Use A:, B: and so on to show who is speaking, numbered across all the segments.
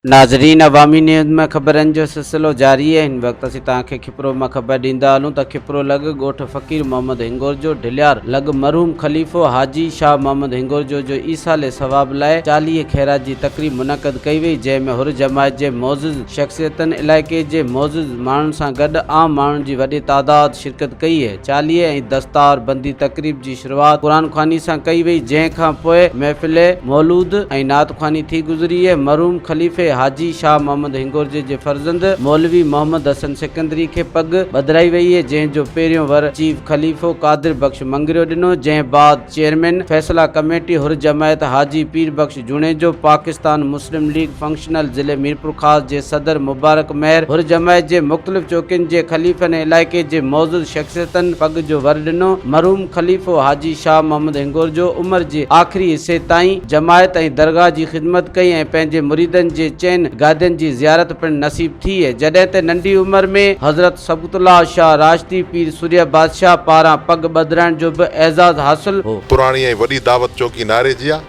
A: नाज़रीन, अवामी न्यूज़ में ख़बरनि जो सिलसिलो जारी है। हिन वक़्तु असीं तव्हांखे खिपरो मां ख़बर ॾींदा हलूं त खिपरो लॻ ॻोठ फ़क़ीर मोहम्मद हिंगोर जो ढिलियार लॻ मरहूम ख़लीफ़ो हाजी शाह मोहम्मद हिंगोर जो ईसाले सवाब लाइ 40 खैरात जी तक़रीब मुनक़द कई वई, जंहिंमें हुर जमायत जे मोअज़्ज़िज़ शख़्सियतनि इलाइक़े जे मोअज़्ज़िज़ माण्हुनि सां गॾु आम माण्हुनि जी वॾी तादाद शिरकत कई है। 40 ऐं दस्तार बंदी तक़रीब जी शुरूआत क़ुरान ख़्वानी सां कई वई, जंहिं खां पोइ महफ़िल मौलूद ऐं नात ख़्वानी थी गुज़री है। मरहूम ख़लीफ़े हाजी शाह मोहम्मद हिंगोर जे फर्ज़ंद मौलवी मोहम्मद हसन सिकंदरी खे पग बदिराई वई है, जंहिंजो पहिरियों वर चीफ ख़लीफ़ो कादिर बख़्श मंगरियो ॾिनो, जंहिं बाद चेयरमैन फ़ैसला कमेटी हुर जमायत हाजी पीर बख़्श जुणेजो, पाकिस्तान मुस्लिम लीग फंक्शनल ज़िले मीरपुर ख़ास जे सदर मुबारक महर, हुर जमायत जे मुख़्तलिफ़ चौकियुनि जे ख़लीफ़नि ऐं इलाइक़े जे मौजूद शख़्सियतनि पग जो वर ॾिनो। मरहूम ख़लीफ़ो हाजी शाह मोहम्मद हिंगोर जो उमिरि जे आख़िरी हिसे ताईं जमायत ऐं दरगाह जी ख़िदमत कई ऐं पंहिंजे मुरीदनि जे चइनि गादियुनि जी ज़ियारत पिणु नसीब थी है। जॾहिं त नंढी उमिरि में हज़रत सबूतुल्लाह शाह राशदी पीर सूर्य बादशाह पारां पग बदिराइण जो बि एज़ाज़ हासिल हो।
B: पुराणी ऐं वॾी दावत चौकी नारे जी आहे।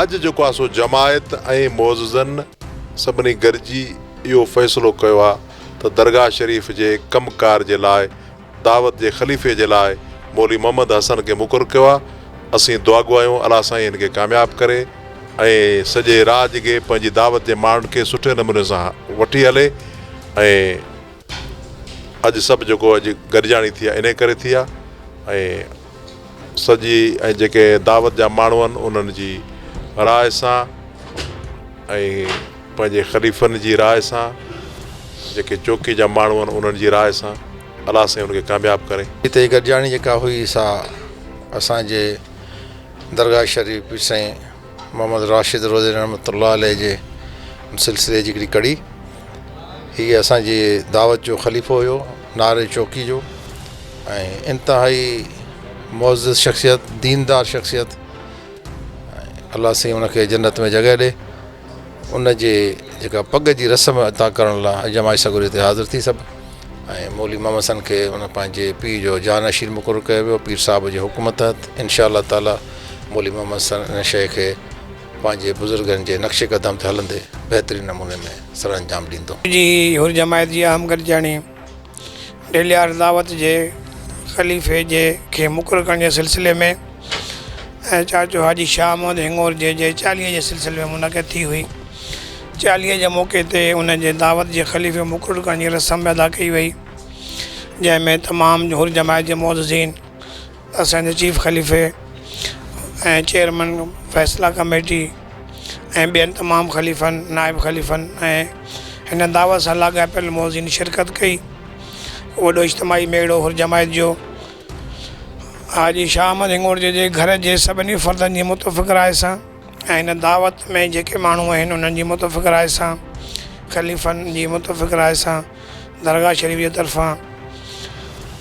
B: अॼु जेको आहे सो जमायत ऐं मोअज़्ज़िज़नि सभिनी गॾिजी इहो फ़ैसिलो कयो आहे त दरगाह शरीफ़ जे कमकार जे लाइ दावत जे ख़लीफ़े जे लाइ मौलवी मोहम्मद हसन खे मुक़ररु कयो आहे। असीं दुआ घुरायूं अलाह साईं हिन खे कामयाबु करे ऐं सॼे राज खे पंहिंजी दावत जे माण्हुनि खे सुठे नमूने सां वठी हले। ऐं अॼु सभु जेको अॼु गॾिजाणी थी आहे इन करे थी आहे ऐं सॼी ऐं जेके दावत जा माण्हू आहिनि उन्हनि जी राय सां ऐं पंहिंजे ख़लीफ़नि जी राय सां, जेके चौकी जा माण्हू आहिनि उन्हनि जी राय सां अलाह साईं उनखे कामयाबु करे।
C: हिते गॾिजाणी जेका हुई सा असांजे दरगाह शरीफ़ पीर साईं मोहम्मद राशिद रोज़े रहमतुल्लाह अलैह जे सिलसिले जी हिकिड़ी कड़ी। हीअ असांजी दावत जो ख़लीफ़ो हुयो नारे चौकी जो ऐं इंतिहाई मुअज़्ज़िज़ शख़्सियत, दीनदार शख़्सियत। अलाह साईं उनखे जन्नत में जॻह ॾे। उन जे जेका पग जी रस्म अदा करण लाइ जमाई सगुर ते हाज़िर थी सभु ऐं मौलवी मोहम्मद हसन खे उन पंहिंजे पीर जो जानशीन मुक़ररु कयो वियो। पीर साहिब जे हुकूम तहत इंशाअल्लाह ताला मौलवी मोहम्मद हसन इन शइ खे पंहिंजे बुज़ुर्गनि जे नक्शे क़दम ते हलंदे बहितरीन नमूने में सर अंजाम ॾींदो।
D: जी हुर जमायत जी अहम गॾिजाणी ढिलियार दावत जे ख़लीफ़े जे खे मुक़ररु करण जे सिलसिले में ऐं चाचो हाजी शाह मोहम्मद हिंगोर जे 40 जे सिलसिले में मुनक़िद थी हुई। 40 जे मौक़े ते उन जे दावत जे ख़लीफ़े मुक़ररु करण जी रस्म अदा कई वई, जंहिंमें तमामु हुर जमायत जे मुअज़्ज़िज़ीन, असांजे चीफ ख़लीफ़े ऐं चेयरमैन फ़ैसला कमेटी ऐं ॿियनि तमामु ख़लीफ़नि, नाइब ख़लीफ़नि ऐं हिन दावत सां लाॻापियल मुअज़्ज़िज़ीन शिरकत कई। वॾो इज्तिमाही मेड़ो हुर जमायत जो हाजी शाह मोहम्मद हिंगोर जे घर जे सभिनी फ़र्दनि जी मुतफ़िक़ राय सां ऐं हिन दावत में जेके माण्हू आहिनि उन्हनि जी मुतफ़िक़ राय सां, ख़लीफ़नि जी मुतफ़िक़ राय सां दरगाह शरीफ़ जे तरफ़ां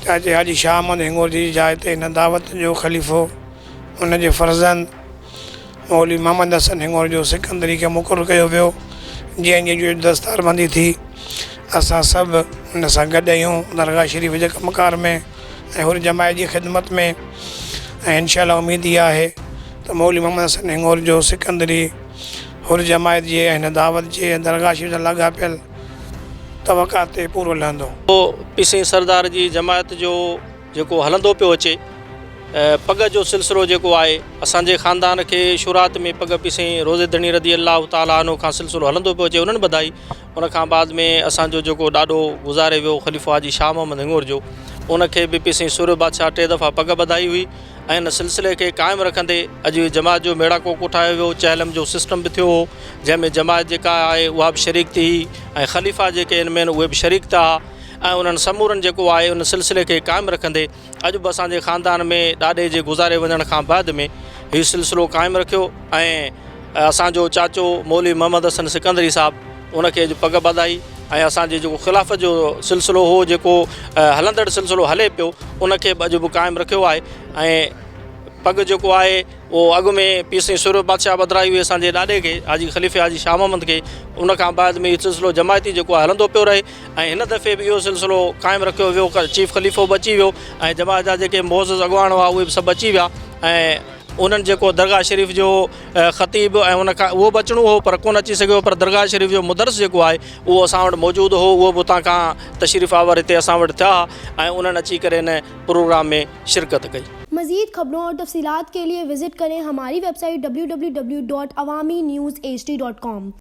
D: चाचे हाजी शाह मोहम्मद हिंगोर जी जाइ ते हिन दावत जो ख़लीफ़ो उन जे फर्ज़ंद मौलवी मोहम्मद हसन हिंगोर जो सिकंदरी खे मुक़ररु कयो वियो, जंहिंजी जो दस्तार बंदी थी। असां सभु उन सां गॾु आहियूं दरगाह शरीफ़ जे कमकार में ऐं हुर जमायत जी ख़िदमत में ऐं इंशाअल्लाह उमेद इहा आहे त मौलवी मोहम्मद हसन हिंगोर जो सिकंदरी हुर जमायत जे ऐं हिन दावत जे दरगाह शरीफ़ सां लाॻापियल तवक़ा ते पूरो लहंदो।
E: पीर सरदार जी जमायत जो जेको हलंदो पियो अचे पग जो सिलसिलो जेको आहे असांजे ख़ानदान खे शुरूआत में पग पीर रोज़े धणी रज़ी अल्लाह ताला अन्हु खां सिलसिलो हलंदो पियो अचे, उन्हनि ॿधाई। उन खां बाद में असांजो जेको ॾाढो गुज़ारे वियो ख़लीफ़ो हाजी शाह मोहम्मद हिंगोर जो, उनखे बि पीर सूर्य बादशाह 3 दफ़ा पग ॿधाई हुई ऐं हिन सिलसिले खे क़ाइमु रखंदे अॼु जमायत जो मेड़ाको कोठायो वियो। चहलम जो सिस्टम बि थियो हो, जंहिंमें जमायत जेका आहे उहा बि शरीक थी ऐं ख़लीफ़ा जेके हिन में उहे बि शरीक था ऐं उन्हनि समूरनि जेको आहे उन सिलसिले खे क़ाइमु रखंदे अॼु बि असांजे ख़ानदान में ॾाॾे जे गुज़ारे वञण खां बाद में हीउ सिलसिलो क़ाइमु रखियो ऐं असांजो चाचो मौलवी मोहम्मद हसन सिकंदरी साहिबु उनखे अॼु पग ॿधाई ऐं असांजे जेको ख़िलाफ़त जो सिलसिलो हो, जेको हलंदड़ सिलसिलो हले पियो, उनखे बि अॼु बि क़ाइमु रखियो आहे। ऐं पग जेको आहे उहो अॻु में पीर सूर्य बादशाह बदिराई हुई असांजे ॾाॾे खे हाजी ख़लीफ़े हाजी शाह मोहम्मद खे। उन खां बाद में इहो सिलसिलो जमायती जेको आहे हलंदो पियो रहे ऐं हिन दफ़े बि इहो सिलसिलो क़ाइमु रखियो वियो। चीफ ख़लीफ़ो बि अची वियो ऐं जमायत जा जेके मुअज़्ज़िज़ अॻवान हुआ उहे बि सभु अची विया ऐं उन्हनि जेको दरगाह शरीफ़ जो ख़तीब ऐं उन खां उहो बि अचिणो हो पर कोन अची सघियो, पर दरगाह शरीफ़ जो मुदरस जेको आहे उहो असां वटि मौजूदु हो, उहो बि उतां खां तशरीफ़ आवर हिते असां वटि थिया ऐं उन्हनि अची करे हिन प्रोग्राम में शिरकत कई।
F: मज़ीद खबरों और तफसीलात के लिए विज़िट करें हमारी वेबसाइट www.awamiNewsHD.com।